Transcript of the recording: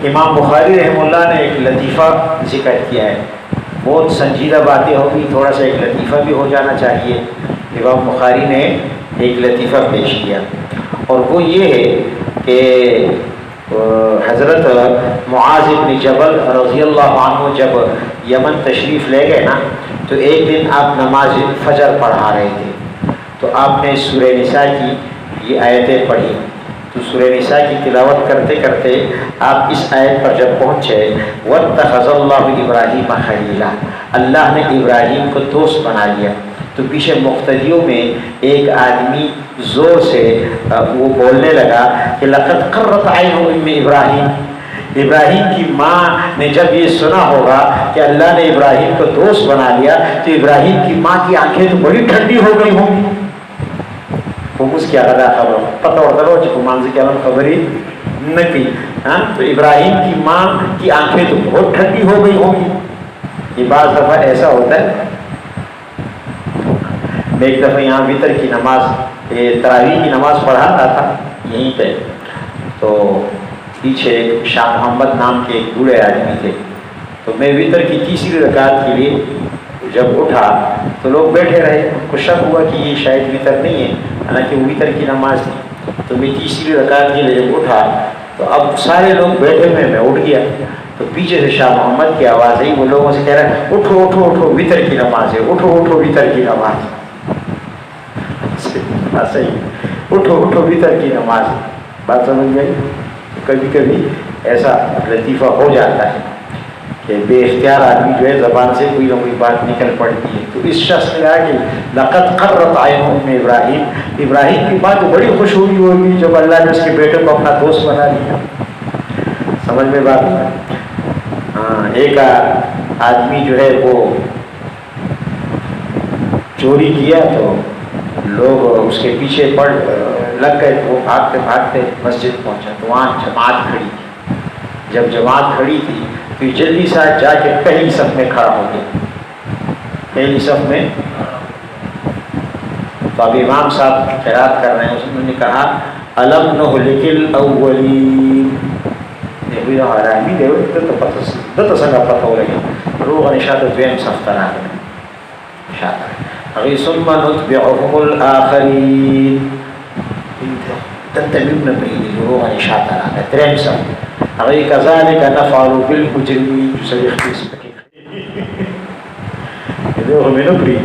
امام بخاری رحمہ اللہ نے ایک لطیفہ ذکر کیا ہے، بہت سنجیدہ باتیں ہوگی، تھوڑا سا ایک لطیفہ بھی ہو جانا چاہیے۔ امام بخاری نے ایک لطیفہ پیش کیا، اور وہ یہ ہے کہ حضرت معاذ بن جبل رضی اللہ عنہ جب یمن تشریف لے گئے نا، تو ایک دن آپ نماز فجر پڑھا رہے تھے، تو آپ نے سورہ نساء کی یہ آیتیں پڑھی۔ تو سورہ نساء کی تلاوت کرتے کرتے آپ اس آیت پر جب پہنچے، وَاتَّخَذَ اللَّهُ إِبْرَاهِيمَ خَلِيلًا، اللہ نے ابراہیم کو دوست بنا لیا۔ تو پیچھے مقتدیوں میں ایک آدمی زور سے وہ بولنے لگا کہ لَقَدْ قَرَّتْ عَيْنُ أُمِّ إِبْرَاهِيمَ، ابراہیم کی ماں نے جب یہ سنا ہوگا کہ اللہ نے ابراہیم کو دوست بنا لیا، تو ابراہیم کی ماں کی آنکھیں تو بڑی ٹھنڈی ہو گئی ہوں گی۔ اس کی ادا خبر پتہ ہوتا ہے جو مانزی کی علم خبری نہ کی، تو ابراہیم کی ماں کی آنکھیں تو بہت ٹھنڈی ہو گئی ہوں گی۔ یہ بعض دفعہ ایسا ہوتا ہے۔ میں ایک دفعہ یہاں وطر کی نماز، تراویح کی نماز پڑھا رہا تھا یہیں پہ، تو پیچھے ایک شاہ محمد نام کے ایک بوڑھے آدمی تھے، تو میں وطر کی تیسری رکعت کے لیے جب اٹھا تو لوگ بیٹھے رہے، ان کو شک ہوا کہ یہ شاید وطر نہیں ہے، حالانکہ وہ وطر کی نماز تھی۔ تو میں تیسری رکعت کے لیے جب اٹھا تو اب سارے لوگ بیٹھے ہوئے، میں اٹھ گیا، تو پیچھے سے شاہ محمد کی آواز آئی، وہ لوگوں سے کہہ رہا ہے اٹھو اٹھو اٹھو وطر کی نماز ہے، اٹھو اٹھو وطر کی نماز، صحیح اٹھو اٹھو وطر کی نماز۔ بات سمجھ گئی؟ کبھی کبھی ایسا لطیفہ ہو جاتا ہے کہ بے اختیار آدمی جو ہے زبان سے کوئی نہ کوئی بات نکل پڑتی ہے۔ تو اس شخص نے کہا کہ لقد قرت عین ام ابراہیم، ابراہیم کی بات بڑی خوش ہوئی ہوگی جب اللہ نے اس کے بیٹے کو اپنا دوست بنا لیا۔ سمجھ میں بات ہے؟ ہاں، ایک آدمی جو ہے وہ چوری کیا تو لوگ اس کے پیچھے پڑ لگ گئے، وہ بھاگتے بھاگتے مسجد پہنچا تو وہاں جماعت کھڑی تھی۔ جب جماعت کھڑی تھی تو جلدی سے جا کے پہلی صف میں کھڑا ہو گیا، پہلی صف میں۔ تو اب امام صاحب قرات کر رہے ہیں، انہوں نے کہا الم نہلک الاولین، دیکھو حرامی دیو تو پتہ سنگا پتہ ہو رہی روغ نشاط دویم صف ترا ابھی ثم نتبعهم الاخرین، تنتبهون بین روغ نشاط ترا دریم صف ابھی كذلك نفعل بالمجرمین جو سلیخ کی اس پکی دیکھو میں نکری